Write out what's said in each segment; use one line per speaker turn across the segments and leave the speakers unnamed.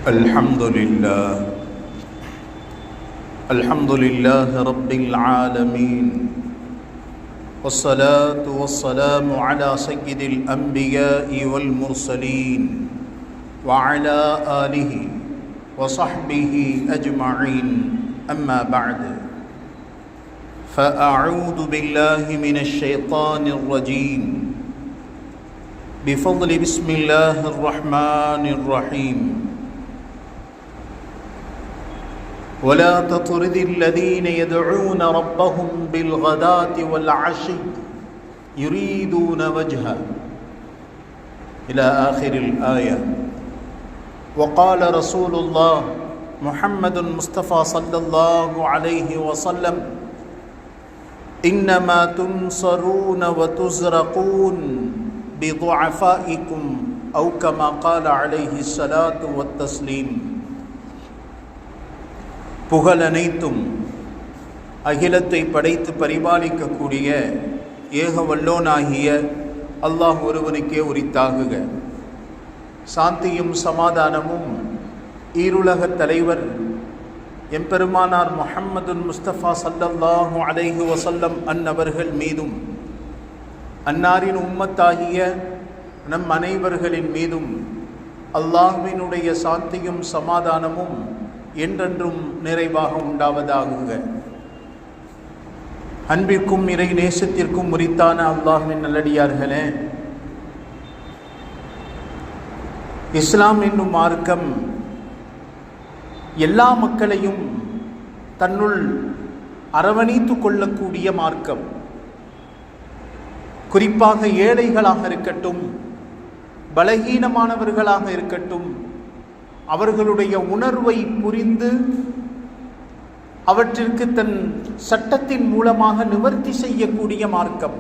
الحمد لله رب العالمين، والصلاة والسلام على سيد الأنبياء والمرسلين وعلى آله وصحبه أجمعين، أما بعد، فأعوذ بالله من الشيطان الرجيم، بفضل بسم الله الرحمن الرحيم. ولا تطرد الذين يدعون ربهم بالغداة والعشي يريدون وجهه إلى آخر الآية. وقال رسول الله محمد المصطفى صلى الله عليه وسلم: إنما تنصرون وتزرقون بضعفائكم، أو كما قال عليه الصلاة والتسليم. புகழ் அனைத்தும் அகிலத்தை படைத்து பரிபாலிக்கக்கூடிய ஏக வல்லோனாகிய அல்லாஹ் ஒருவனுக்கே உரித்தாகுக. சாந்தியும் சமாதானமும் ஈருலகத் தலைவர் எம்பெருமானார் முஹம்மதுல் முஸ்தபா ஸல்லல்லாஹு அலைஹி வஸல்லம் அன்னவர்கள் மீதும், அன்னாரின் உம்மத்தாகிய நம் அனைவர்களின் மீதும் அல்லாஹ்வினுடைய சாந்தியும் சமாதானமும் என்றென்றும் நிறைவாக உண்டாவதாகுக. அன்பிற்கும் இறை நேசத்திற்கும் உரித்தான அல்லாஹ்வின் நல்லடியார்களே, இஸ்லாம் என்னும் மார்க்கம் எல்லா மக்களையும் தன்னுள் அரவணைத்து கொள்ளக்கூடிய மார்க்கம். குறிப்பாக ஏழைகளாக இருக்கட்டும், பலகீனமானவர்களாக இருக்கட்டும், அவர்களுடைய உணர்வை புரிந்து அவற்றிற்கு தன் சட்டத்தின் மூலமாக நிவர்த்தி செய்யக்கூடிய மார்க்கம்.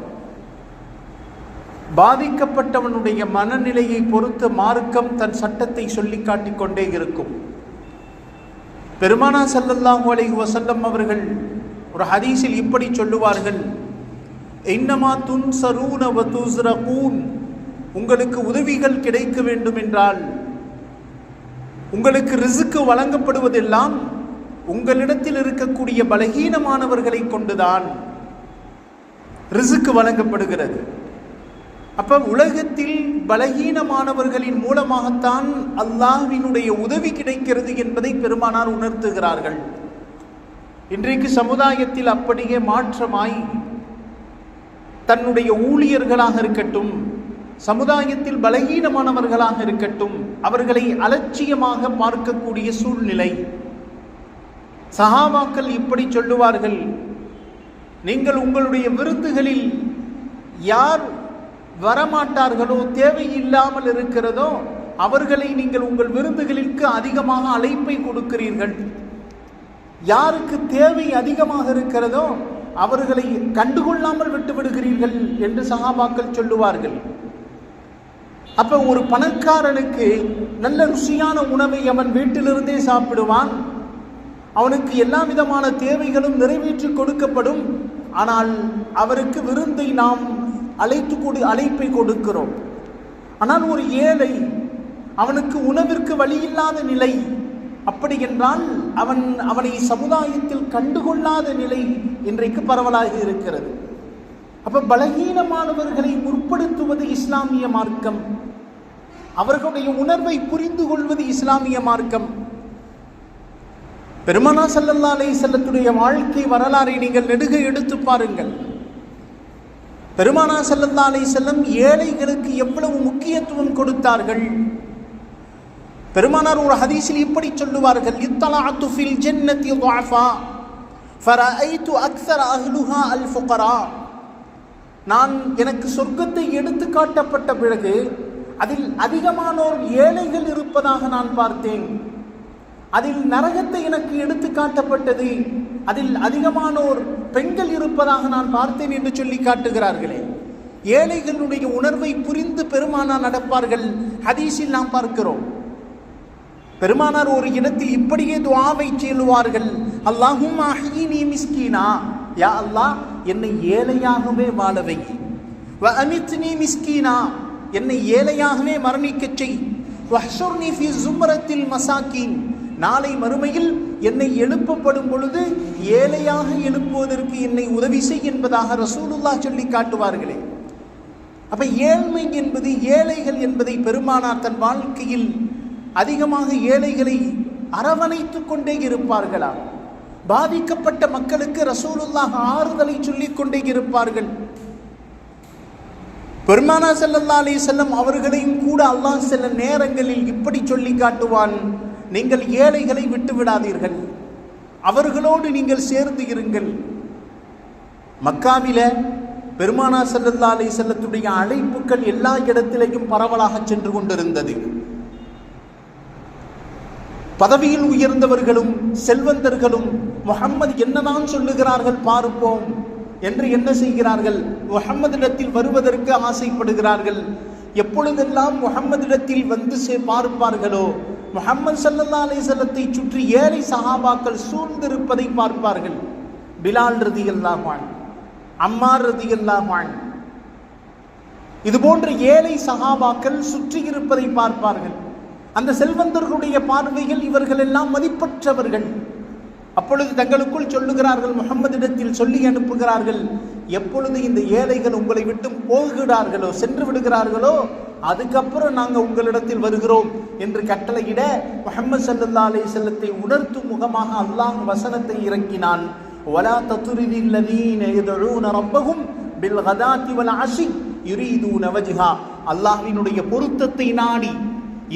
பாதிக்கப்பட்டவனுடைய மனநிலையை பொறுத்து மார்க்கம் தன் சட்டத்தை சொல்லி காட்டிக் கொண்டே இருக்கும். பெருமானார் ஸல்லல்லாஹு அலைஹி வஸல்லம் அவர்கள் ஒரு ஹதீஸில் இப்படி சொல்லுவார்கள்: இன்னமா துன்சரூன வ துஸ்ரகூன். உங்களுக்கு உதவிகள் கிடைக்க வேண்டும் என்றால், உங்களுக்கு ரிஸ்க் வழங்கப்படுவதெல்லாம் உங்களிடத்தில் இருக்கக்கூடிய பலகீனமானவர்களை கொண்டுதான் ரிஸ்க் வழங்கப்படுகிறது. அப்ப உலகத்தில் பலகீனமானவர்களின் மூலமாகத்தான் அல்லாஹ்வினுடைய உதவி கிடைக்கிறது என்பதை பெருமானார் உணர்த்துகிறார்கள். இன்றைக்கு சமுதாயத்தில் அப்படியே மாற்றமாய் தன்னுடைய ஊழியர்களாக இருக்கட்டும், சமுதாயத்தில் பலகீனமானவர்களாக இருக்கட்டும், அவர்களை அலட்சியமாக பார்க்கக்கூடிய சூழ்நிலை. சஹாபாக்கள் இப்படி சொல்லுவார்கள்: நீங்கள் உங்களுடைய விருந்துகளில் யார் வரமாட்டார்களோ, தேவையில்லாமல் இருக்கிறதோ, அவர்களை நீங்கள் உங்கள் விருந்துகளிற்கு அதிகமாக அழைப்பை கொடுக்கிறீர்கள். யாருக்கு தேவை அதிகமாக இருக்கிறதோ அவர்களை கண்டுகொள்ளாமல் விட்டுவிடுகிறீர்கள் என்று சஹாபாக்கள் சொல்லுவார்கள். அப்ப ஒரு பணக்காரனுக்கு நல்ல ருசியான உணவை அவன் வீட்டிலிருந்தே சாப்பிடுவான். அவனுக்கு எல்லா விதமான தேவைகளும் நிறைவேற்றி கொடுக்கப்படும். ஆனால் அவருக்கு விருந்தை நாம் அழைப்பை கொடுக்கிறோம். ஆனால் ஒரு ஏழை, அவனுக்கு உணவிற்கு வழியில்லாத நிலை, அப்படி என்றால் அவனை சமுதாயத்தில் கண்டுகொள்ளாத நிலை இன்றைக்கு பரவலாக இருக்கிறது. அப்ப பலகீனமானவர்களை முற்படுத்துவது இஸ்லாமிய மார்க்கம். அவர்களுடைய உணர்வை புரிந்து கொள்வது இஸ்லாமிய மார்க்கம். பெருமானார் ஸல்லல்லாஹு அலைஹி வஸல்லத்துடைய வாழ்க்கை வரலாறை நீங்கள் நெடுக எடுத்து பாருங்கள். பெருமானார் ஸல்லல்லாஹு அலைஹி வஸல்லம் ஏழைகளுக்கு எவ்வளவு முக்கியத்துவம் கொடுத்தார்கள். பெருமானார் ஒரு ஹதீஸில் இப்படி சொல்லுவார்கள்: இத்தலஅத்து ஃபில் ஜன்னதி ضعفا ஃபரஐது அக்ஸர அஹ்லுஹா அல் ஃபுகரா. நான் எனக்கு சொர்க்கத்தை எடுத்து காட்டப்பட்ட பிறகு அதில் அதிகமானோர் ஏழைகள் இருப்பதாக நான் பார்த்தேன். அதில் நரகத்தை எனக்கு எடுத்து காட்டப்பட்டது, அதில் அதிகமானோர் பெண்கள் இருப்பதாக நான் பார்த்தேன் என்று சொல்லி காட்டுகிறார்களே. ஏழைகளுடைய உணர்வை புரிந்து பெருமானார் நடப்பார்கள். ஹதீஸில் நாம் பார்க்கிறோம். பெருமானார் ஒரு இடத்தில் இப்படியே துஆவை செய்வார்கள்: அல்லாஹும்ம அஹ்யினி மிஸ்கீனா, யா அல்லாஹ் என்னை ஏழையாகவே வாழ வை. வ அமித்னி மிஸ்கீனா, என்னை ஏழையாகவே மரணிக்கச் செய். வஹ்ஷுர்னி ஃபீ ஸும்ரத்தில் மசாக்கீன், நாளை மறுமையில் என்னை எழுப்பப்படும் பொழுது ஏழையாக எழுப்புவதற்கு என்னை உதவி செய் என்பதாக ரசூலுல்லாஹ் சொல்லி காட்டுவார்களே. அப்ப ஏழ்மை என்பது, ஏழைகள் என்பதை பெருமானார் தன் வாழ்க்கையில் அதிகமாக ஏழைகளை அரவணைத்துக் கொண்டே இருப்பார்களா? பாதிக்கப்பட்ட மக்களுக்கு ரசூலுல்லாஹ் ஆறுதலை சொல்லிக் கொண்டே இருப்பார்கள். பெருமானார் ஸல்லல்லாஹு அலைஹி வஸல்லம் அவர்களையும் கூட அல்லாஹ் சில நேரங்களில் இப்படி சொல்லி காட்டுவான், நீங்கள் ஏழைகளை விட்டு விடாதீர்கள், அவர்களோடு நீங்கள் சேர்ந்து இருங்கள். மக்காவில பெருமானார் ஸல்லல்லாஹு அலைஹி வஸல்லத்துடைய அழைப்புகள் எல்லா இடத்திலேயும் பரவலாக சென்று கொண்டிருந்தது. பதவியில் உயர்ந்தவர்களும் செல்வந்தர்களும் முஹம்மது என்னதான் சொல்லுகிறார்கள் பார்ப்போம் என்று என்ன செய்கிறார்கள்? முஹம்மதிடத்தில் வருவதற்கு ஆசைப்படுகிறார்கள். எப்பொழுதெல்லாம் முஹம்மதிடத்தில் வந்து பார்ப்பார்களோ, முஹம்மது ஸல்லல்லாஹு அலைஹி வஸல்லத்தை சுற்றி ஏழை சஹாபாக்கள் சூழ்ந்திருப்பதை பார்ப்பார்கள். பிலால் ரலியல்லாஹு அன்ஹு, அம்மார் ரலியல்லாஹு அன்ஹு, இது போன்ற ஏழை சஹாபாக்கள் சுற்றி இருப்பதை பார்ப்பார்கள். அந்த செல்வந்தர்களுடைய பார்வையில் இவர்கள் எல்லாம் மதிப்பற்றவர்கள். அப்பொழுது தங்களுக்குள் சொல்லுகிறார்கள், முஹம்மதிடத்தில் சொல்லி அனுப்புகிறார்கள், எப்பொழுது இந்த ஏழைகள் உங்களை விட்டு போகிறார்களோ, சென்று விடுகிறார்களோ, அதுக்கப்புறம் நாங்கள் உங்களிடத்தில் வருகிறோம் என்று கட்டளையிட முஹம்மது ஸல்லல்லாஹு அலைஹி வஸல்லத்தை உணர்த்தும் முகமாக அல்லாஹ் வசனத்தை இறக்கினான். வலா தத்ரிதில் லதீன யதுஊன ரப்பஹும் பில் கதாத்தி வல் அஷி யுரீதுன வஜ்ஹா, அல்லாஹ்வினுடைய பொருத்தத்தை நாடி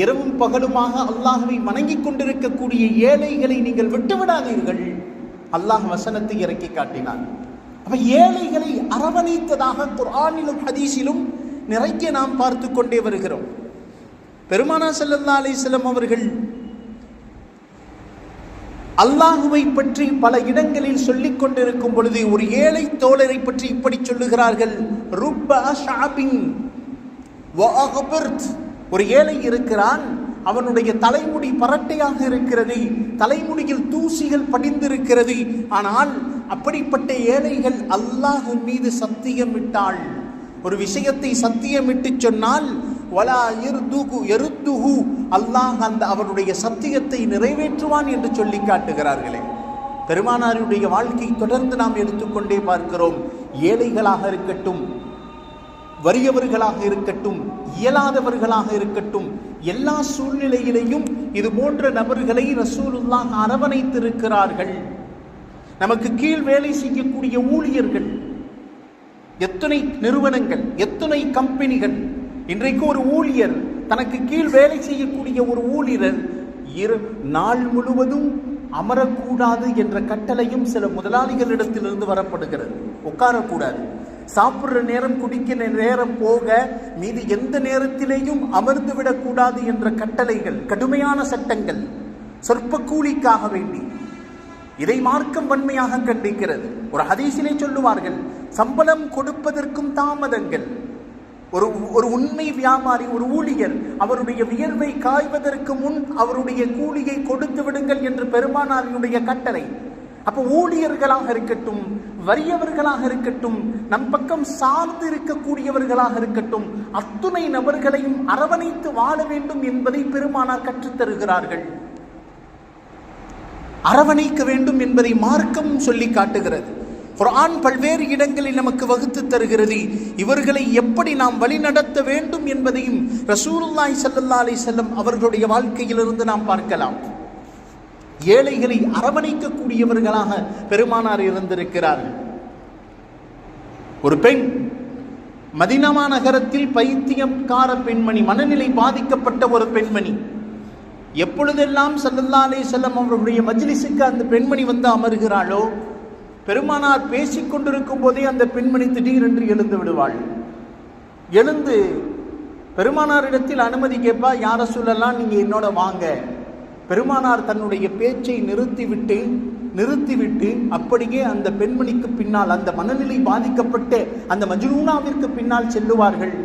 இரவும் பகலுமாக அல்லாஹ்வை வணங்கிக் கொண்டிருக்கக்கூடிய ஏழைகளை நீங்கள் விட்டுவிடாதீர்கள். அல்லாஹ் வசனத்தை இறக்கி காட்டினான். அப்ப ஏழைகளை அரவணைத்ததாக குர்ஆனிலும் ஹதீஸிலும் நிறைய நாம் பார்த்து கொண்டே வருகிறோம். பெருமானார் ஸல்லல்லாஹு அலைஹி வஸல்லம் அவர்கள் அல்லாஹுவை பற்றி பல இடங்களில் சொல்லிக் கொண்டிருக்கும் பொழுது ஒரு ஏழை தோழரை பற்றி இப்படி சொல்லுகிறார்கள், ருப்ப அஷ்அபின் வ அக்பர்த், ஒரு ஏழை இருக்கிறான், அவனுடைய தலைமுடி பரட்டையாக இருக்கிறது, தலைமுடியில் தூசிகள் படிந்திருக்கிறது. ஆனால் அப்படிப்பட்ட ஏழைகள் அல்லாஹ் மீது சத்தியமிட்டால், ஒரு விஷயத்தை சத்தியமிட்டு சொன்னால் வலா யருதுஹு, அல்லாஹ் அந்த அவருடைய சத்தியத்தை நிறைவேற்றுவான் என்று சொல்லி காட்டுகிறார்களே. பெருமானாருடைய வாழ்க்கை தொடர்ந்து நாம் எடுத்துக்கொண்டே பார்க்கிறோம். ஏழைகளாக இருக்கட்டும், வறியவர்களாக இருக்கட்டும், இயலாதவர்களாக இருக்கட்டும், எல்லா சூழ்நிலையிலையும் இது போன்ற நபர்களை ரசூலுல்லாஹ் அரவணைத்திருக்கிறார்கள். நமக்கு கீழ் வேலை செய்யக்கூடிய ஊழியர்கள், எத்தனை நிறுவனங்கள், எத்தனை கம்பெனிகள். இன்றைக்கு ஒரு ஊழியர், தனக்கு கீழ் வேலை செய்யக்கூடிய ஒரு ஊழியர் நாள் முழுவதும் அமரக்கூடாது என்ற கட்டளையும் சில முதலாளிகளிடத்திலிருந்து வரப்படுகிறது. உட்காரக்கூடாது, சாப்பிட்ற நேரம், குடிக்கிற நேரம் போக மீது எந்த நேரத்திலேயும் அமர்ந்து விடக்கூடாது என்ற கட்டளைகள், கடுமையான சட்டங்கள், சொற்ப கூலிக்காக வேண்டி. இதை மார்க்கம் வன்மையாக கண்டிக்கிறது. ஒரு ஹதீஸிலே சொல்லுவார்கள், சம்பளம் கொடுப்பதற்கும் தாமதங்கள். ஒரு உண்மை வியாபாரி, ஒரு ஊழியர், அவருடைய வியர்வை காய்வதற்கு முன் அவருடைய கூலியை கொடுத்து விடுங்கள் என்று பெருமானாரினுடைய கட்டளை. அப்போ ஊழியர்களாக இருக்கட்டும், வறியவர்களாக இருக்கட்டும், நம் பக்கம் சார்ந்து இருக்கக்கூடியவர்களாக இருக்கட்டும், அத்துணை நபர்களையும் அரவணைத்து வாழ வேண்டும் என்பதை பெருமானார் கற்றுத்தருகிறார்கள். அரவணைக்க வேண்டும் என்பதை மார்க்கம் சொல்லி காட்டுகிறது. குர்ஆன் பல்வேறு இடங்களில் நமக்கு வகுத்து தருகிறது. இவர்களை எப்படி நாம் வழிநடத்த வேண்டும் என்பதையும் ரசூலுல்லாஹி ஸல்லல்லாஹு அலைஹி வஸல்லம் அவர்களுடைய வாழ்க்கையிலிருந்து நாம் பார்க்கலாம். ஏழைகளை அரவணைக்கக்கூடியவர்களாக பெருமானார் இருந்திருக்கிறார்கள். ஒரு பெண், மதீனா நகரத்தில் பைத்தியக்கார பெண்மணி, மனநிலை பாதிக்கப்பட்ட ஒரு பெண்மணி. எப்பொழுதெல்லாம் ஸல்லல்லாஹு அலைஹி வஸல்லம் அவர்களுடைய மஜ்லிஸுக்கு அந்த பெண்மணி வந்து அமர்கிறாளோ, பெருமானார் பேசிக்கொண்டிருக்கும் போதே அந்த பெண்மணி திடீரென்று எழுந்து விடுவாள். எழுந்து பெருமானாரிடத்தில் அனுமதி கேட்பா, யார சொல்லலாம், நீங்க என்னோட வாங்க. பெருமானார் தன்னுடைய பேச்சை நிறுத்திவிட்டு அப்படியே அந்த பெண்மணிக்கு பின்னால், அந்த மனநிலை பாதிக்கப்பட்ட அந்த மஜ்னூனாவிற்கு பின்னால் செல்லுவார்கள்.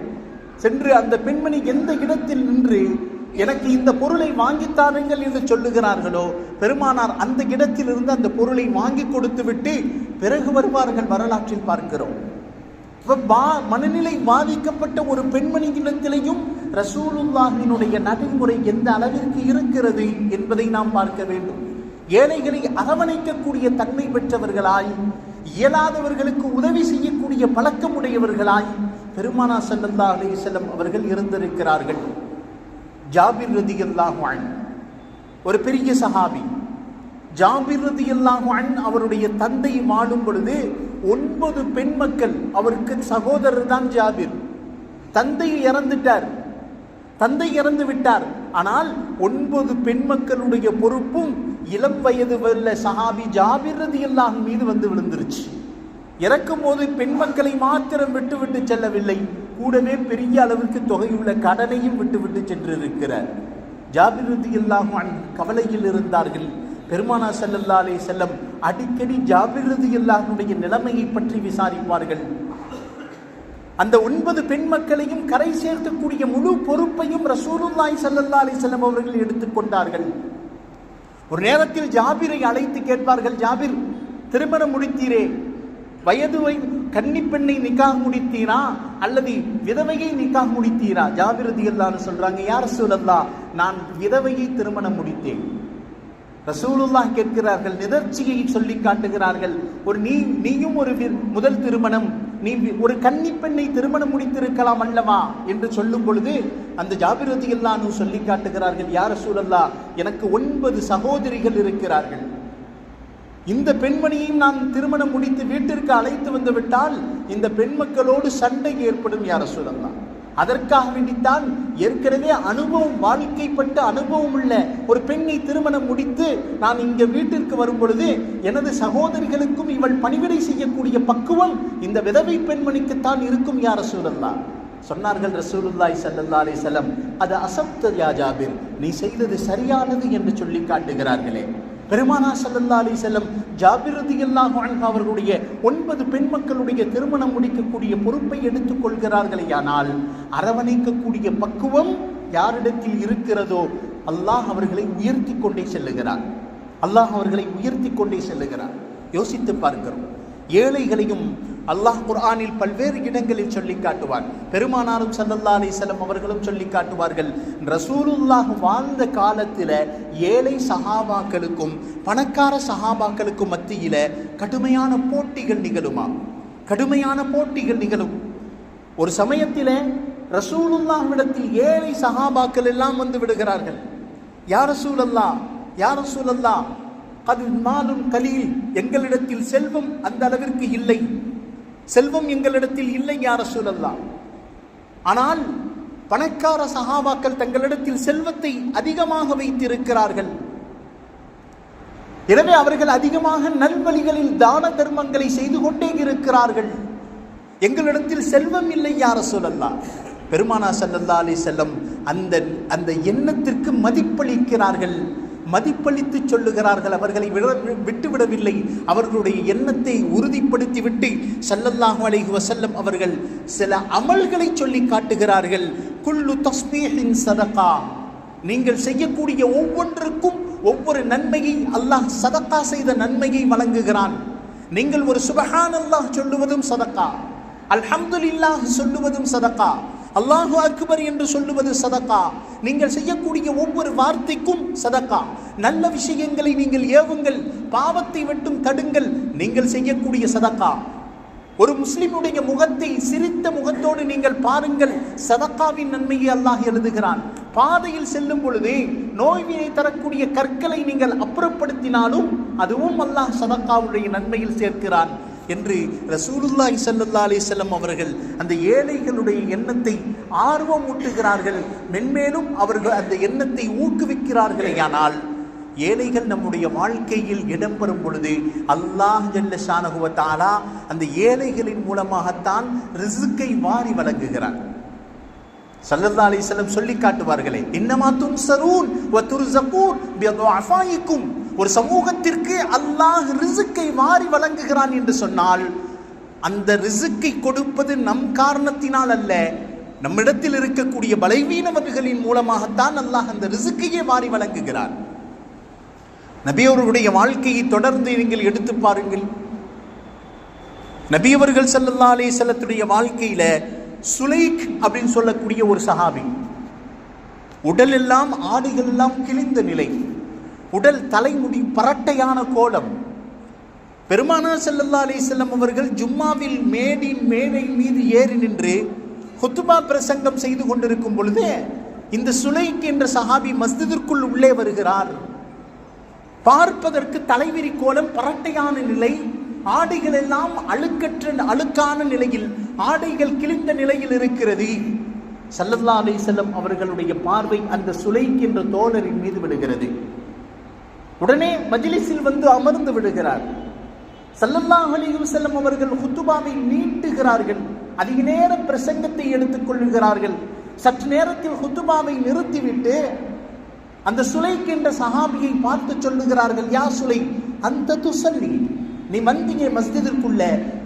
சென்று அந்த பெண்மணி எந்த இடத்தில் நின்று எனக்கு இந்த பொருளை வாங்கித்தாருங்கள் என்று சொல்லுகிறார்களோ, பெருமானார் அந்த இடத்திலிருந்து அந்த பொருளை வாங்கி கொடுத்து விட்டு பிறகு வருவார்கள். வரலாற்றில் பார்க்கிறோம். மனநிலை பாதிக்கப்பட்ட ஒரு பெண்மணி இடத்திலையும் ரசூலுல்லாஹினுடைய நடைமுறை எந்த அளவிற்கு இருக்கிறது என்பதை நாம் பார்க்க வேண்டும். ஏழைகளை அரவணைக்கக்கூடிய தன்மை பெற்றவர்களாய், இயலாதவர்களுக்கு உதவி செய்யக்கூடிய பழக்கமுடையவர்களாய் பெருமானார் ஸல்லல்லாஹு அலைஹி வஸல்லம் அவர்கள் இருந்திருக்கிறார்கள். ஜாபிர் ரலியல்லாஹு அன்ஹு ஒரு பெரிய சஹாபி. ஜாபிர் ரலியல்லாஹு அன்ஹு அவருடைய தந்தை வாழும் பொழுது 9 பெண் மக்கள். அவருக்கு சகோதரர் தான் ஜாபிர். தந்தை இறந்து விட்டார். ஆனால் 9 பெண் மக்களுடைய பொறுப்பும் இளம் வயது உள்ள சஹாபி ஜாபிர் ரலியல்லாஹு அன்ஹு மீது வந்து விழுந்துருச்சு. இறக்கும் போது பெண் மக்களை மாத்திரம் விட்டுவிட்டு செல்லவில்லை, கூடவே பெரிய அளவுக்கு தொகையுள்ள கடனையும் விட்டுவிட்டு சென்றிருக்கிறார். ஜாபிர் ரலியல்லாஹு அன்ஹு கவலையில் இருந்தார்கள். பெருமானார் ஸல்லல்லாஹு அலைஹி வஸல்லம் அடிக்கடி ஜாபிர் ரலியல்லாஹு அன்ஹுடைய நிலைமையை பற்றி விசாரிப்பார்கள். அந்த 9 பெண் மக்களையும் கரை சேர்க்கக்கூடிய முழு பொறுப்பையும் ரசூலுல்லாஹி ஸல்லல்லாஹு அலைஹி வஸல்லம் அவர்கள் எடுத்துக்கொண்டார்கள். ஒரு நேரத்தில் ஜாபிரை அழைத்து கேட்பார்கள், ஜாபிர், திருமணம் முடித்தீரே, வயது கன்னிப்பெண்ணை நிக்காஹ் முடித்தீரா அல்லது விதவையை நிக்காஹ் முடித்தீரா? ஜாபிர் ரலியல்லாஹு அன்ஹு சொல்றாங்க, யா ரசூலல்லாஹ், நான் விதவையை திருமணம் முடித்தேன். ரசூலுல்லாஹ் கேட்கிறார்கள், நிதர்ச்சியை சொல்லி காட்டுகிறார்கள். நீயும் ஒரு முதல் திருமணம், நீ ஒரு கன்னிப்பெண்ணை திருமணம் முடித்திருக்கலாம் அல்லவா என்று சொல்லும் பொழுது அந்த ஜாபிர் ரலியல்லாஹு அன்ஹு சொல்லி காட்டுகிறார்கள், யா ரசூலல்லாஹ், எனக்கு 9 சகோதரிகள் இருக்கிறார்கள். இந்த பெண்மணியையும் நான் திருமணம் முடித்து வீட்டிற்கு அழைத்து வந்து விட்டால் இந்த பெண் மக்களோடு சண்டை ஏற்படும் யா ரசூலல்லாஹ். அதற்காக வேண்டித்தான் ஏற்கனவே வாழ்க்கைப்பட்ட அனுபவம் உள்ள ஒரு பெண்ணை திருமணம் முடித்து நான் இங்க வீட்டிற்கு வரும் பொழுது எனது சகோதரிகளுக்கும் இவள் பணிவிடை செய்யக்கூடிய பக்குவம் இந்த விதவை பெண்மணிக்குத்தான் இருக்கும் யா ரசூலல்லாஹ். சொன்னார்கள் ரசூலுல்லாஹி ஸல்லல்லாஹு அலைஹி வஸல்லம், அது அஸப்த யா ஜாபிர், நீ செய்தது சரியானது என்று சொல்லி காட்டுகிறார்களே. பெருமானார் ஸல்லல்லாஹு அலைஹி வஸல்லம் ஜாபிர் ரலியல்லாஹு அன்ஹு அவர்களுடைய 9 பெண் மக்களுடைய திருமணம் முடிக்கக்கூடிய பொறுப்பை எடுத்துக் கொள்கிறார்களேயானால் அரவணைக்கக்கூடிய பக்குவம் யாரிடத்தில் இருக்கிறதோ அல்லாஹ் அவர்களை உயர்த்தி கொண்டே செல்லுகிறார். யோசித்து பார்க்கிறோம். ஏழைகளையும் அல்லாஹ் குர்ஆனில் பல்வேறு இடங்களில் சொல்லி காட்டுவார். பெருமானாரும் ஸல்லல்லாஹு அலைஹி வஸல்லம் அவர்களும் சொல்லி காட்டுவார்கள். ரசூலுல்லாஹ் வாழ்ந்த காலத்தில் ஏழை சஹாபாக்களுக்கும் பணக்கார சஹாபாக்களுக்கும் மத்தியில கடுமையான போட்டிகள் நிகழும். ஒரு சமயத்தில் ரசூலுல்லாஹ்விடத்தில் ஏழை சஹாபாக்கள் எல்லாம் வந்து விடுகிறார்கள். யா ரசூலல்லாஹ், அது மாலும் கலீல், எங்களிடத்தில் செல்வம் அந்த அளவிற்கு இல்லை, யா ரசூலல்லாஹ். ஆனால் பணக்கார சஹாபாக்கள் தங்களிடத்தில் செல்வத்தை அதிகமாக வைத்திருக்கிறார்கள். எனவே அவர்கள் அதிகமாக நல்வழிகளில் தான தர்மங்களை செய்து கொண்டே இருக்கிறார்கள். எங்களிடத்தில் செல்வம் இல்லை யா ரசூலல்லாஹ். பெருமானார் ஸல்லல்லாஹு அலைஹி வஸல்லம் அந்த எண்ணத்திற்கு மதிப்பளித்து சொல்லுகிறார்கள். அவர்களை விட்டுவிடவில்லை. அவர்களுடைய எண்ணத்தை உறுதிப்படுத்திவிட்டு ஸல்லல்லாஹு அலைஹி வஸல்லம் அவர்கள் சில அமல்களை சொல்லி காட்டுகிறார்கள். குல்லு தஸ்பீஹின் சதகா, நீங்கள் செய்யக்கூடிய ஒவ்வொன்றுக்கும் ஒவ்வொரு நன்மையை அல்லாஹ் சதகா செய்த நன்மையை வழங்குகிறான். நீங்கள் ஒரு சுப்ஹானல்லாஹ் சொல்லுவதும் சதகா, அல்ஹம்துலில்லாஹ் சொல்லுவதும் சதகா, அல்லாஹு அக்பர் என்று சொல்லுவது சதகா. நீங்கள் செய்யக்கூடிய ஒவ்வொரு வார்த்தைக்கும் சதகா. நல்ல விஷயங்களை நீங்கள் ஏவுங்கள், பாவத்தை விட்டும் தடுங்கள், நீங்கள் செய்யக்கூடிய சதகா. ஒரு முஸ்லிமுடைய முகத்தை சிரித்த முகத்தோடு நீங்கள் பாருங்கள், சதகாவின் நன்மையை அல்லாஹ் எழுதுகிறான். பாதையில் செல்லும் பொழுது நோய்வினை தரக்கூடிய கற்களை நீங்கள் அப்புறப்படுத்தினாலும் அதுவும் அல்லாஹ் சதகாவுடைய நன்மையில் சேர்க்கிறான் என்று ரசூலுல்லாஹி ஸல்லல்லாஹு அலைஹி வஸல்லம் அவர்கள் அந்த ஏழைகளுடைய எண்ணத்தை ஆர்வம் ஊட்டுகிறார்கள். மென்மேலும் அவர்கள் அந்த எண்ணத்தை ஊக்குவிக்கிறார்களேயானால் ஏழைகள் நம்முடைய வாழ்க்கையில் இடம்பெறும் பொழுது அல்லாஹ் ஜல்ல ஷானஹு வ தஆலா அந்த ஏழைகளின் மூலமாகத்தான் ரிஸ்கை வாரி வழங்குகிறார். ஸல்லல்லாஹு அலைஹி வஸல்லம் சொல்லி காட்டுவார்களே, இன்னமா துன்சரூன் வ துர்ஸகூன் பிதுஆஃபாயிக்கும். ஒரு சமூகத்திற்கு அல்லாஹ் ரிஸ்கை வாரி வழங்குகிறான் என்று சொன்னால் அந்த ரிஸ்கை கொடுப்பது நம் காரணத்தினால் அல்ல, நம்மிடத்தில் இருக்கக்கூடிய பலவீனவர்களின் மூலமாகத்தான் அல்லாஹ் அந்த ரிஸ்கையே வாரி வழங்குகிறார். நபியவர்களுடைய வாழ்க்கையை தொடர்ந்து நீங்கள் எடுத்து பாருங்கள். நபியவர்கள் ஸல்லல்லாஹு அலைஹி வஸல்லத்துடைய வாழ்க்கையில சுலைக் அப்படின்னு சொல்லக்கூடிய ஒரு சஹாபி, உடல் எல்லாம் ஆடைகள் எல்லாம் கிழிந்த நிலை, உடல் தலைமுடி பரட்டையான கோலம். பெருமானார் ஸல்லல்லாஹு அலைஹி வஸல்லம் அவர்கள் ஜும்மாவில் மேடை மீது ஏறி நின்று ஹுத்பா பிரசங்கம் செய்து கொண்டிருக்கும் பொழுது இந்த சுலைக் என்ற சஹாபி மஸ்ஜிதிற்குள் உள்ளே வருகிறார். பார்ப்பதற்கு தலைவிரி கோலம், பரட்டையான நிலை, ஆடைகள் எல்லாம் அழுக்கான நிலையில், ஆடைகள் கிழிந்த நிலையில் இருக்கிறது. ஸல்லல்லாஹு அலைஹி வஸல்லம் அவர்களுடைய பார்வை அந்த சுலைக் என்ற தோழரின் மீது விடுகிறது. உடனே மஜ்லிஸில் வந்து அமர்ந்து விடுகிறார். ஸல்லல்லாஹு அலைஹி வஸல்லம் அவர்கள் ஹுத்பாவை நீட்டுகிறார்கள். அதிக நேரம் பிரசங்கத்தை எடுத்துக் கொள்கிறார்கள். சற்று நேரத்தில் ஹுத்பாவை நிறுத்திவிட்டு அந்த சுலைக் என்ற சஹாபியை பார்த்து சொல்லுகிறார்கள், யா சுலை அந்த துசல்லி, நீ வந்தீங்க மஸ்ஜிதிற்குள்ள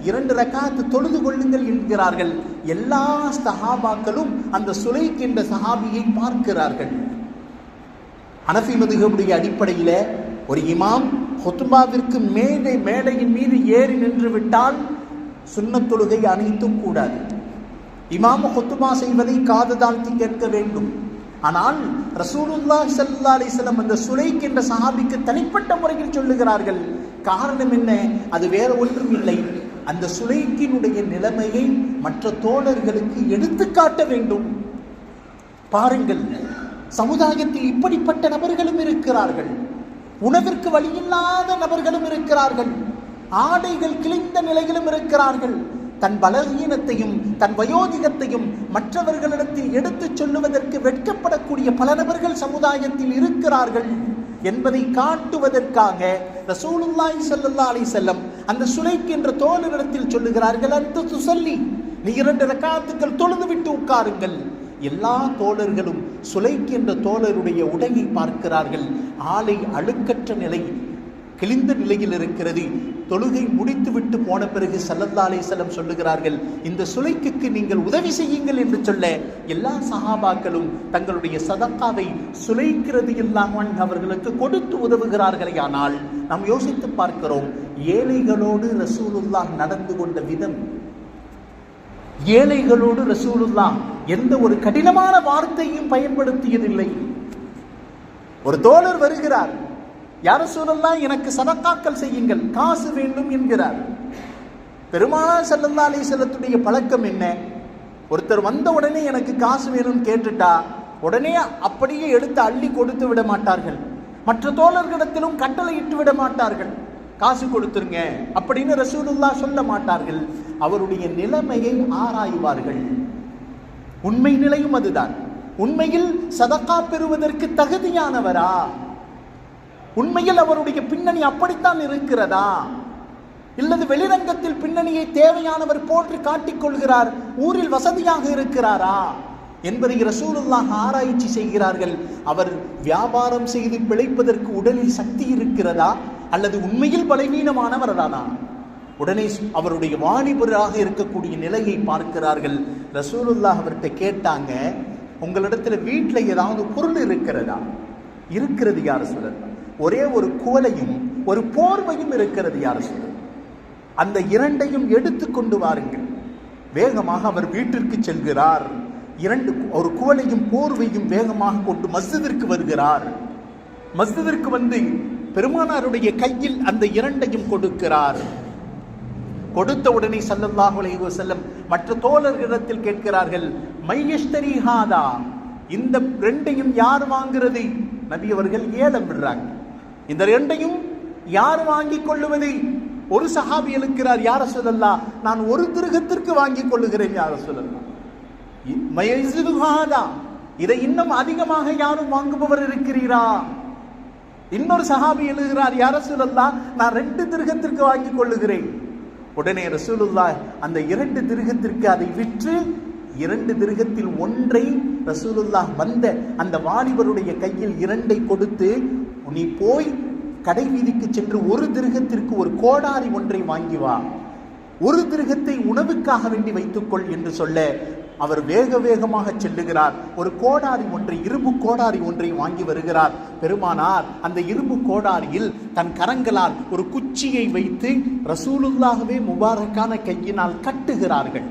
2 ரக்காத்து தொழுது கொள்ளுங்கள் என்கிறார்கள். எல்லா சஹாபாக்களும் அந்த சுலைக் என்ற சஹாபியை பார்க்கிறார்கள். ஹனஃபி மதுஹபுடைய அடிப்படையில் ஒரு இமாம் ஹுத்பாவிற்கு மேடையின் மீது ஏறி நின்று விட்டால் சுன்னத் தொழுகை அனைத்தும் கூடாது. இமாம் ஹுத்பா செய்வதை காது தாழ்த்தி கேட்க வேண்டும். ஆனால் ரசூலுல்லாஹி ஸல்லல்லாஹு அலைஹி வஸல்லம் அந்த சுலைக் என்ற சஹாபிக்கு தனிப்பட்ட முறையில் சொல்லுகிறார்கள். காரணம் என்ன? அது வேற ஒன்றும் இல்லை, அந்த சுலைக்கினுடைய நிலைமையை மற்ற தோழர்களுக்கு எடுத்துக்காட்ட வேண்டும். பாருங்கள், சமுதாயத்தில் இப்படிப்பட்ட நபர்களும் இருக்கிறார்கள், உணவிற்கு வழியில்லாத நபர்களும் இருக்கிறார்கள், ஆடைகள் கிழிந்த நிலையிலும் இருக்கிறார்கள். தன் பலவீனத்தையும் தன் வயோதிகத்தையும் மற்றவர்களிடத்தில் எடுத்துச் சொல்லுவதற்கு வெட்கப்படக்கூடிய பல நபர்கள் சமுதாயத்தில் இருக்கிறார்கள் என்பதை காட்டுவதற்காக ரசூலுல்லாஹி ஸல்லல்லாஹு அலைஹி வஸல்லம் அந்த சுலைக் என்ற தோழரிடத்தில் சொல்லுகிறார்கள், அந்த துசல்லி, நீ 2 ரக்காத்துக்கள் தொழுது விட்டு உட்காருங்கள். எல்லா தோழர்களும் சுலைக் என்ற தோழருடைய உடையை பார்க்கிறார்கள். ஆளை அழுக்கற்ற நிலை, கிழிந்த நிலையில் இருக்கிறது. தொழுகை முடித்து விட்டு போன பிறகு ஸல்லல்லாஹு அலைஹி வஸல்லம் சொல்லுகிறார்கள், இந்த சுலைக்கு நீங்கள் உதவி செய்யுங்கள் என்று சொல்ல எல்லா சஹாபாக்களும் தங்களுடைய சதக்காவை சுலைக் ரலியல்லாஹு அன்ஹு அவர்களுக்கு கொடுத்து உதவுகிறார்களே. ஆனால் நாம் யோசித்து பார்க்கிறோம், ஏழைகளோடு ரசூலுல்லாஹ் நடந்து கொண்ட விதம், ஏழைகளோடு ரசூலுல்லாஹ் எந்த ஒரு கடினமான வார்த்தையும் பயன்படுத்தியதில்லை. ஒரு தோழர் வருகிறார், யா ரசூலல்லாஹ் எனக்கு சதக்காக்கள் செய்யுங்கள், காசு வேண்டும் என்கிறார். பெருமானார் ஸல்லல்லாஹு அலைஹி வஸல்லத்துடைய பழக்கம் என்ன? ஒருத்தர் வந்த உடனே எனக்கு காசு வேணும்னு கேட்டுட்டா உடனே அப்படியே எடுத்து அள்ளி கொடுத்து விட மாட்டார்கள். மற்ற தோழர்களிடத்திலும் கட்டளை இட்டு விட மாட்டார்கள், காசு கொடுத்துருங்க அப்படின்னு ரசூலுல்லாஹ் சொல்ல மாட்டார்கள். அவருடைய நிலைமையை ஆராய்வார்கள். உண்மை நிலையும் அதுதான். உண்மையில் சதக்கா பெறுவதற்கு தகுதியானவரா? உண்மையில் அவருடைய பின்னணி அப்படித்தான் இருக்கிறதா? இல்லது வெளிரங்கத்தில் பின்னணியை தேவையானவர் போன்று காட்டிக்கொள்கிறார், ஊரில் வசதியாக இருக்கிறாரா என்பதை ரசூலுல்லாஹ் ஆராய்ச்சி செய்கிறார்கள். அவர் வியாபாரம் செய்து பிழைப்பதற்கு உடலில் சக்தி இருக்கிறதா அல்லது உண்மையில் பலவீனமானவரானா? உடனே அவருடைய வாலிபராக இருக்கக்கூடிய நிலையை பார்க்கிறார்கள். ரசூலுல்லாஹ் அவர்கிட்ட கேட்டாங்க, உங்களிடத்துல வீட்டில் ஏதாவது பொருள் இருக்கிறதா? இருக்கிறது யா ரசூலல்லாஹ், ஒரே ஒரு குவளையும் ஒரு போர்வையும் இருக்கிறது யா ரசூலல்லாஹ், அந்த 2ஐயும் எடுத்து கொண்டு வாருங்கள். வேகமாக அவர் வீட்டிற்கு செல்கிறார். ஒரு குவளையும் போர்வையும் வேகமாக கொண்டு மஸ்ஜிதிற்கு வருகிறார். மஸ்ஜிதிற்கு வந்து பெருமானாருடைய கையில் அந்த 2ஐயும் கொடுக்கிறார். கொடுத்த உடனே ஸல்லல்லாஹு அலைஹி வஸல்லம் மற்ற தோழர்களிடத்தில் கேட்கிறார்கள், மையஷ்தரி ஹாதா, இந்த 2ஐயும் யார் வாங்குறது? நபி அவர்கள் ஏலம் விடுறாங்க. இந்த 2ஐயும் யார் வாங்கிக் கொள்ளுவது? ஒரு சஹாபி எழுக்கிறார், யா ரசூலல்லாஹ் நான் ஒரு திருகத்திற்கு வாங்கிக் கொள்ளுகிறேன் யா ரசூலல்லாஹ். மையஷ்தரி, இதை இன்னும் அதிகமாக யாரும் வாங்குபவர் இருக்கிறீரா? இன்னொரு சஹாபி எழுகிறார், யா ரசூலல்லாஹ் நான் 2 திருகத்திற்கு வாங்கிக் கொள்ளுகிறேன். உடனே ரசூலுல்லாஹ் அந்த 2 திருகத்திற்கு அதை விற்று 2 திருகத்தில் 1ஐ ரசூலுல்லாஹ் வந்த அந்த வாலிபருடைய கையில் 2ஐ கொடுத்து, நீ போய் கடை வீதிக்கு சென்று 1 திருகத்திற்கு ஒரு கோடாரி 1ஐ வாங்கி வா, 1 திருகத்தை உணவுக்காக வேண்டி வைத்துக்கொள் என்று சொல்ல அவர் வேகமாக செல்லுகிறார். ஒரு கோடாரி 1, இரும்பு கோடாரி 1ஐ வாங்கி வருகிறார். பெருமானார் அந்த இரும்பு கோடாரியில் தன் கரங்களால் ஒரு குச்சியை வைத்து ரசூலுல்லாஹ்வே முபாரக்கான கையினால் கட்டுகிறார்கள்.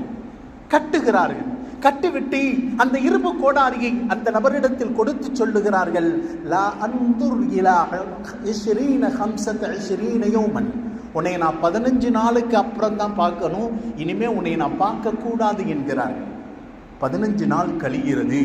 கட்டிவிட்டு அந்த இரும்பு கோடாரியை அந்த நபரிடத்தில் கொடுத்து சொல்லுகிறார்கள், லா அன்துர் இலா 20 25 யௌமன், உன்னை நான் 15 நாளுக்கு அப்புறம் தான் பார்க்கணும், இனிமே உன்னை நான் பார்க்க கூடாது என்கிறார்கள். 15 நாள் கழிகிறது.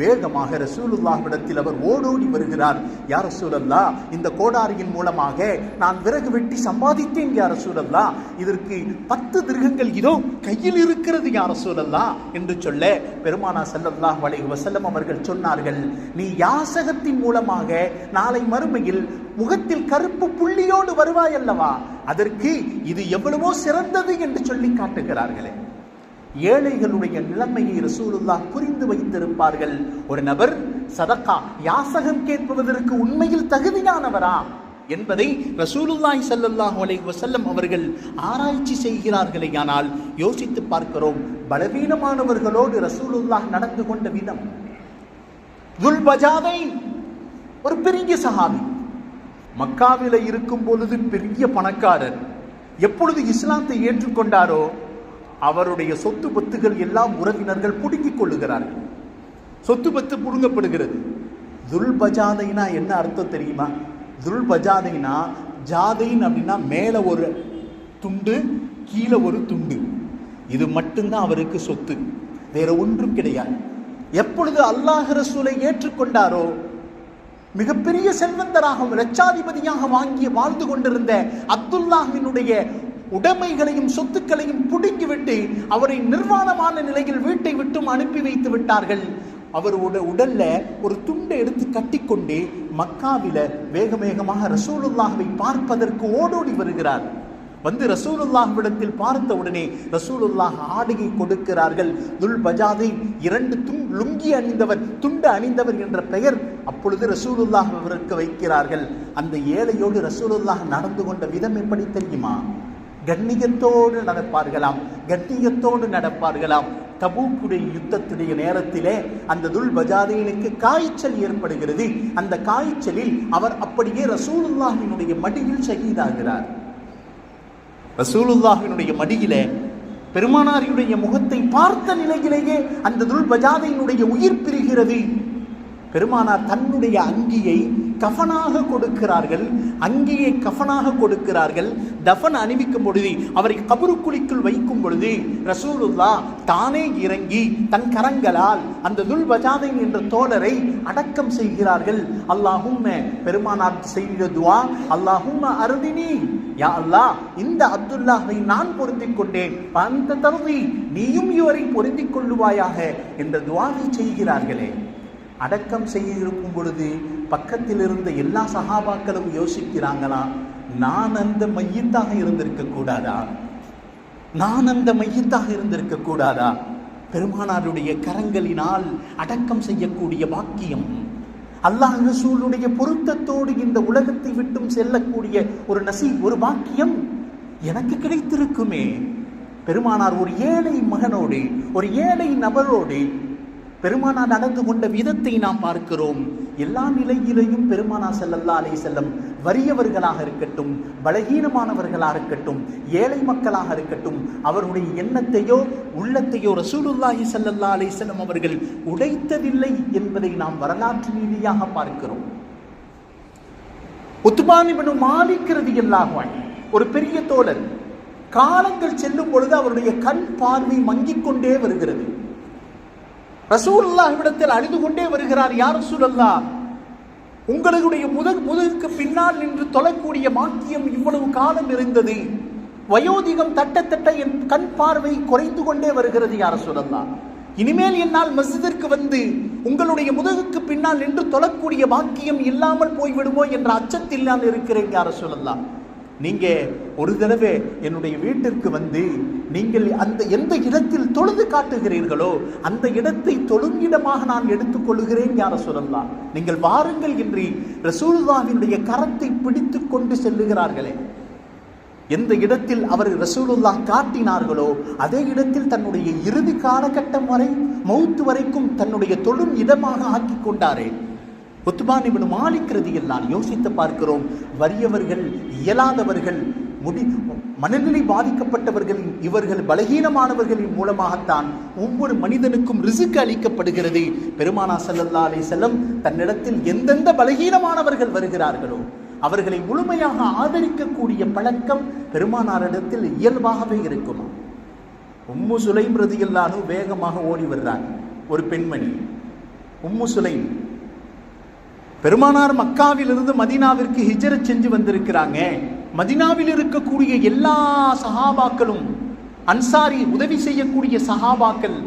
வேகமாக ரசூலுல்லாஹ்விடத்தில் அவர் ஓடோடி வருகிறார். யா ரசூலல்லாஹ், இந்த கோடாரியின் மூலமாக நான் விறகு வெட்டி சம்பாதித்தேன் யா ரசூலல்லாஹ், இதற்கு 10 திர்ஹங்கள் இதோ கையில் இருக்கிறது யா ரசூலல்லாஹ் என்று சொல்ல பெருமானார் ஸல்லல்லாஹு அலைஹி வஸல்லம் அவர்கள் சொன்னார்கள், நீ யாசகத்தின் மூலமாக நாளை மறுமையில் முகத்தில் கருப்பு புள்ளியோடு வருவாய் அல்லவா, அதற்கு இது எவ்வளவோ சிறந்தது என்று சொல்லி காட்டுகிறார்களே. ஏழைகளுடைய நிலைமையை ரசூலுல்லாஹ் புரிந்து வைத்திருப்பார்கள். ஒரு நபர் சதகா யாசகம் கேட்பதற்கு உண்மையில் தகுதியானவரா என்பதை ரசூலுல்லாஹி ஸல்லல்லாஹு அலைஹி வஸல்லம் அவர்கள் ஆராய்ச்சி செய்கிறார்களே. ஆனால் யோசித்து பார்க்கிறோம், பலவீனமானவர்களோடு ரசூலுல்லாஹ் நடந்து கொண்ட விதம். துல் பஜாதைன் ஒரு பெரிய சஹாபி, மக்காவில இருக்கும் பொழுது பெரிய பணக்காரர். எப்பொழுது இஸ்லாத்தை ஏற்றுக்கொண்டாரோ அவருடைய சொத்து பத்துகள் எல்லாம் உறவினர்கள் புடுங்கிக் கொள்ளுகிறார்கள். சொத்து பத்து புடுங்கப்படுகிறது. துல் பஜாதைனா என்ன அர்த்தம் தெரியுமா? துல் பஜாதைனா, ஜாதைன் அப்படின்னா மேல ஒரு துண்டு கீழே ஒரு துண்டு, இது மட்டும்தான் அவருக்கு சொத்து, வேற ஒன்றும் கிடையாது. எப்பொழுது அல்லாஹ் ரசூலை ஏற்றுக்கொண்டாரோ மிகப்பெரிய செல்வந்தராக லட்சாதிபதியாக வாழ்ந்து கொண்டிருந்த அப்துல்லாஹ்வினுடைய உடைமைகளையும் சொத்துக்களையும் புடுங்கிவிட்டு அவரை நிர்வாணமான நிலையில் வீட்டை விட்டும் அனுப்பி வைத்து விட்டார்கள். அவருடைய உடல்ல ஒரு துண்டை எடுத்து கட்டிக்கொண்டு மக்காவில வேக வேகமாக ரசூலுல்லாஹ்வை பார்ப்பதற்கு ஓடோடி வருகிறார். வந்து ரசூலுல்லாஹ்விடத்தில் பார்த்த உடனே ரசூலுல்லாஹ் ஆடையை கொடுக்கிறார்கள். துல் பஜாதை 2 லுங்கி அணிந்தவர், துண்டு அணிந்தவர் என்ற பெயர் அப்பொழுது ரசூலுல்லாஹ் அவருக்கு வைக்கிறார்கள். அந்த ஏழையோடு ரசூலுல்லாஹ் நடந்து கொண்ட விதம் எப்படி தெரியுமா? கண்ணியத்தோடு நடப்பார்களாம், கண்ணியத்தோடு நடப்பார்களாம். தபூக்குடைய யுத்தத்துடைய நேரத்திலே அந்த துல் பஜாதைனுக்கு காய்ச்சல் ஏற்படுகிறது. அந்த காய்ச்சலில் அவர் அப்படியே ரசூலுல்லாஹினுடைய மடியில் ஷஹீதாகிறார். ரசூலுல்லாஹினுடைய மடியிலே பெருமானாரியுடைய முகத்தை பார்த்த நிலையிலேயே அந்த துல் பஜாதையினுடைய உயிர் பிரிகிறது. பெருமானார் தன்னுடைய அங்கியை கஃபனாக கொடுக்கிறார்கள், அங்கியை கஃபனாக கொடுக்கிறார்கள். தஃபன் அணிவிக்கும் பொழுது, அவரை கபருக்குழிக்குள் வைக்கும் பொழுது ரசூலுல்லாஹ் தானே இறங்கி தன் கரங்களால் அந்த துல் பஜாதைன் என்ற தோழரை அடக்கம் செய்கிறார்கள். அல்லாஹும்ம, பெருமானார் செய்த துஆ, அல்லாஹும்ம அர்தினி, யா அல்லாஹ் இந்த அப்துல்லாஹை நான் பொருந்திக் கொண்டேன், அந்த தருதி நீயும் இவரை பொருந்திக் கொள்ளுவாயாக என்ற துஆவை செய்கிறார்களே. அடக்கம் செய்ய இருக்கும் பொழுது பக்கத்தில் இருந்த எல்லா சஹாபாக்களும் யோசிக்கிறாங்களா, நான் அந்த மையத்தாக இருந்திருக்க கூடாதா, நான் அந்த மையத்தாக இருந்திருக்க கூடாதா? பெருமானாருடைய கரங்களினால் அடக்கம் செய்யக்கூடிய பாக்கியம், அல்லாஹ் ரசூலுடைய பொருத்தத்தோடு இந்த உலகத்தை விட்டும் செல்லக்கூடிய ஒரு நசீப், ஒரு பாக்கியம் எனக்கு கிடைத்திருக்குமே. பெருமானார் ஒரு ஏழை மகனோடு, ஒரு ஏழை நபரோடு பெருமானார் நடந்து கொண்ட விதத்தை நாம் பார்க்கிறோம். எல்லா நிலையிலையும் பெருமானார் ஸல்லல்லாஹு அலைஹி வஸல்லம் வறியவர்களாக இருக்கட்டும், பலகீனமானவர்களாக இருக்கட்டும், ஏழை மக்களாக இருக்கட்டும், அவருடைய எண்ணத்தையோ உள்ளத்தையோ ரசூலுல்லாஹி ஸல்லல்லாஹு அலைஹி வஸல்லம் அவர்கள் உடைத்ததில்லை என்பதை நாம் வரலாற்று ரீதியாக பார்க்கிறோம். உத்பான் இப்னு மாலிக் ரலியல்லாஹு அன்ஹு ஒரு பெரிய தோழர். காலங்கள் செல்லும் பொழுது அவருடைய கண் பார்வை மங்கிக் கொண்டே வருகிறது. ரசூலுல்லாஹ்விடத்தில் அழுது கொண்டே வருகிறார். யா ரசூலல்லாஹ், உங்களுடைய முதுகுக்கு பின்னால் நின்று தொழக்கூடிய பாக்கியம் இவ்வளவு காலம் இருந்தது, வயோதிகம் தட்ட என் கண் பார்வை குறைந்து கொண்டே வருகிறது. யா ரசூலல்லாஹ், இனிமேல் என்னால் மஸ்ஜிதிற்கு வந்து உங்களுடைய முதுகுக்கு பின்னால் நின்று தொழக்கூடிய பாக்கியம் இல்லாமல் போய்விடுமோ என்ற அச்சத்தில் நான் இருக்கிறேன். யா ரசூலல்லாஹ், நீங்க ஒரு தடவை என்னுடைய வீட்டிற்கு வந்து நீங்கள் அந்த எந்த இடத்தில் தொழுது காட்டுகிறீர்களோ அந்த இடத்தை தொழுங்கிடமாக நான் எடுத்துக்கொள்கிறேன். யா ரசூலல்லாஹ், நீங்கள் வாருங்கள் என்று ரசூலுல்லாஹ்வினுடைய கரத்தை பிடித்து கொண்டு செல்லுகிறார்களே. எந்த இடத்தில் அவர் ரசூலுல்லாஹ் காட்டினார்களோ அதே இடத்தில் தன்னுடைய இறுதி காலகட்டம் வரை, மௌத்து வரைக்கும் தன்னுடைய தொழும் இடமாக ஆக்கி கொண்டாரே. உத்பான் இப்னு மாலிக் ரலியல்லாஹு யோசித்து பார்க்கிறோம். வறியவர்கள், இயலாதவர்கள், மனநிலை பாதிக்கப்பட்டவர்களின், இவர்கள் பலகீனமானவர்களின் மூலமாகத்தான் ஒவ்வொரு மனிதனுக்கும் ரிஸ்க் அளிக்கப்படுகிறது. பெருமானார் ஸல்லல்லாஹு அலைஹி வஸல்லம் தன்னிடத்தில் எந்தெந்த பலகீனமானவர்கள் வருகிறார்களோ அவர்களை முழுமையாக ஆதரிக்கக்கூடிய பழக்கம் பெருமானாரிடத்தில் இயல்பாகவே இருக்குமா. உம்மு சுலைம் ரலியல்லாஹு அன்ஹா வேகமாக ஓடி வர்றாங்க. ஒரு பெண்மணி உம்மு சுலைம், பெருமானார் மக்காவிலிருந்து மதீனாவிற்கு ஹிஜ்ரத் செஞ்சு வந்திருக்கிறாங்க. மதீனாவில் இருக்கக்கூடிய எல்லா சஹாபாக்களும், அன்சாரி உதவி செய்யக்கூடிய சஹாபாக்கள்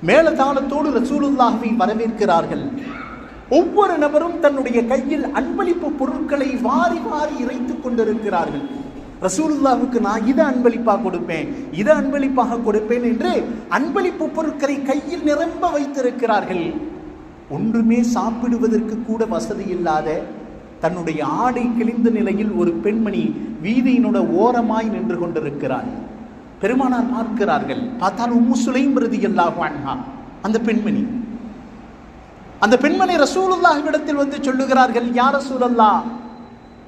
மேலதாளத்தோடு ரசூலுல்லாஹ்வை வரவேற்கிறார்கள். ஒவ்வொரு நபரும் தன்னுடைய கையில் அன்பளிப்பு பொருட்களை வாரி வாரி இறைத்துக் கொண்டிருக்கிறார்கள். ரசூலுல்லாஹுக்கு நான் இதை அன்பளிப்பாக கொடுப்பேன், இதை அன்பளிப்பாக கொடுப்பேன் என்று அன்பளிப்பு பொருட்களை கையில் நிரம்ப வைத்திருக்கிறார்கள். ஒன்றுமே சாப்பிடுவதற்கு கூட வசதி இல்லாத, தன்னுடைய ஆடை கிழிந்த நிலையில் ஒரு பெண்மணி வீதியினோட ஓரமாய் நின்று கொண்டிருக்கிறார். பெருமானார் பார்க்கிறார்கள். பார்த்தால் உம்மு சுலைம் ரலியல்லாஹு அன்ஹா அந்த பெண்மணி ரசூலுல்லாஹ்விடத்தில் வந்து சொல்லுகிறார்கள், யா ரசூலல்லாஹ்,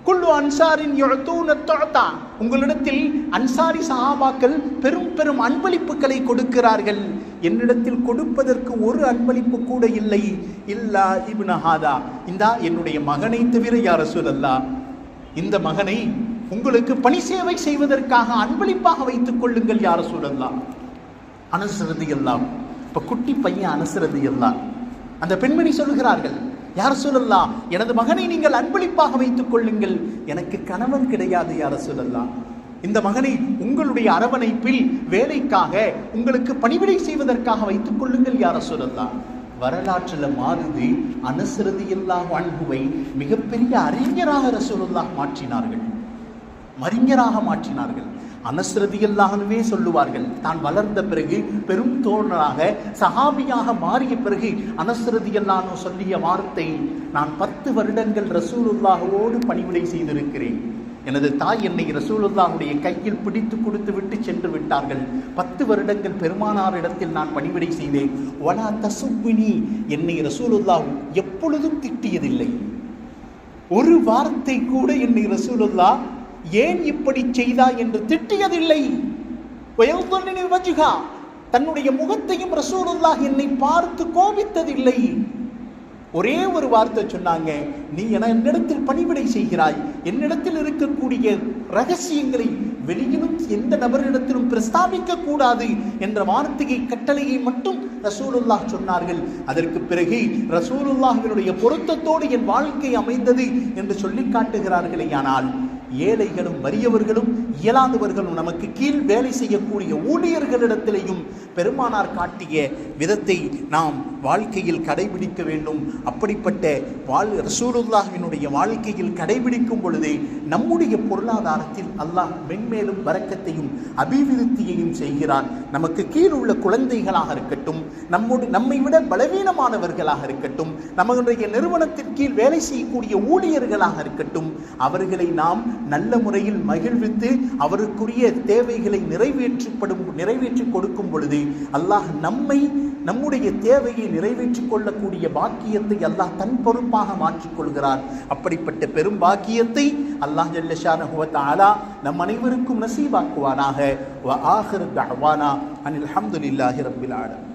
குல்லு அன்சாரின் யுஅதூன துஅதா, உங்களிடத்தில் அன்சாரி சஹாபாக்கள் பெரும் பெரும் அன்பளிப்புகளை கொடுக்கிறார்கள். என்னிடத்தில் கொடுப்பதற்கு ஒரு அன்பளிப்பு கூட இல்லை. இல்லா இப்னு ஹாதா, இந்தா என்னுடைய மகனை தவிர யா ரசூலல்லாஹ், இந்த மகனை உங்களுக்கு பணி சேவை செய்வதற்காக அன்பளிப்பாக வைத்துக் கொள்ளுங்கள் யா ரசூலல்லாஹ். அனஸ் ரலியல்லாஹு, இப்ப குட்டி பையன் அனஸ் ரலியல்லாஹு, அந்த பெண்மணி சொல்லுகிறார்கள், யா ரசூலல்லாஹ், எனது மகனை நீங்கள் அன்பளிப்பாக வைத்துக் கொள்ளுங்கள், எனக்கு கணவன் கிடையாது யா ரசூலல்லாஹ். இந்த மகனை உங்களுடைய அரவணைப்பில் வேலைக்காக, உங்களுக்கு பணிவிடை செய்வதற்காக வைத்துக் கொள்ளுங்கள் யா ரசூலல்லாஹ். வரலாற்றில் மாறுது, அனஸ் ரலியல்லாஹு அன்ஹுவை மிகப்பெரிய அறிஞராக ரசூலுல்லாஹ் மாற்றினார்கள். அனஸ் ரலியல்லாஹு அன்ஹுவே சொல்லுவார்கள், தான் வளர்ந்த பிறகு பெரும் தோழராக சஹாபியாக மாறிய பிறகு அனஸ் ரலியல்லாஹு அன்ஹு சொல்லிய வார்த்தை, நான் 10 வருடங்கள் ரசூலுல்லாஹோடு பணிவிடை செய்திருக்கிறேன். எனது தாய் என்னை ரசூலுல்லாஹுடைய கையில் பிடித்து கொடுத்து விட்டு சென்று விட்டார்கள். 10 வருடங்கள் பெருமானாரிடத்தில் நான் பணிவிடை செய்தேன். வலா தசுப்பினி, என்னை ரசூலுல்லாஹ் எப்பொழுதும் திட்டியதில்லை. ஒரு வார்த்தை கூட என்னை ரசூலுல்லாஹ் ஏன் இப்படி செய்தாய் என்று திட்டியதில்லை. தன்னுடைய முகத்தையும் ரசூலுல்லாஹ் என்னை பார்த்து கோபித்ததில்லை. ஒரே ஒரு வார்த்தை சொன்னாங்க, நீ என்னிடத்தில் பணிவிடை செய்கிறாய், என்னிடத்தில் இருக்கக்கூடிய ரகசியங்களை வெளியிலும் எந்த நபரிடத்திலும் பிரஸ்தாபிக்க கூடாது என்ற வார்த்தையை, கட்டளையை மட்டும் ரசூலுல்லாஹ் சொன்னார்கள். அதற்கு பிறகு ரசூலுல்லாஹ்வினுடைய பொருத்தத்தோடு என் வாழ்க்கை அமைந்தது என்று சொல்லி காட்டுகிறார்களே. ஆனால் ஏழைகளும் வறியவர்களும் இயலாதவர்களும் நமக்கு கீழ் வேலை செய்யக்கூடிய ஊழியர்களிடத்திலேயும் பெருமானார் காட்டிய விதத்தை நாம் வாழ்க்கையில் கடைபிடிக்க வேண்டும். அப்படிப்பட்ட ரசூலுல்லாஹ்வினுடைய வாழ்க்கையில் கடைபிடிக்கும் பொழுதே நம்முடைய பொருளாதாரத்தில் அல்லாஹ் மென்மேலும் பரக்கத்தையும் அபிவிருத்தியையும் செய்கிறான். நமக்கு கீழ் உள்ள குழந்தைகளாக இருக்கட்டும், நம்மை விட பலவீனமானவர்களாக இருக்கட்டும், நம்முடைய நிறுவனத்தின் கீழ் வேலை செய்யக்கூடிய ஊழியர்களாக இருக்கட்டும், அவர்களை நாம் நல்ல முறையில் மகிழ்வித்து அவருக்குரிய தேவைகளை நிறைவேற்றி கொடுக்கும் பொழுது அல்லாஹ் நம்முடைய தேவையை நிறைவேற்றிக் கொள்ளக்கூடிய பாக்கியத்தை அல்லாஹ் தன் பொறுப்பாக மாற்றிக்கொள்கிறார். அப்படிப்பட்ட பெரும் பாக்கியத்தை அல்லாஹ் ஜல்ல ஷானஹு வ தஆலா நம் அனைவருக்கும் நசீபாக்குவானாக. வ ஆகிரு தஅவானா அனில் ஹம்துலில்லாஹி ரப்பில் ஆலமீன்.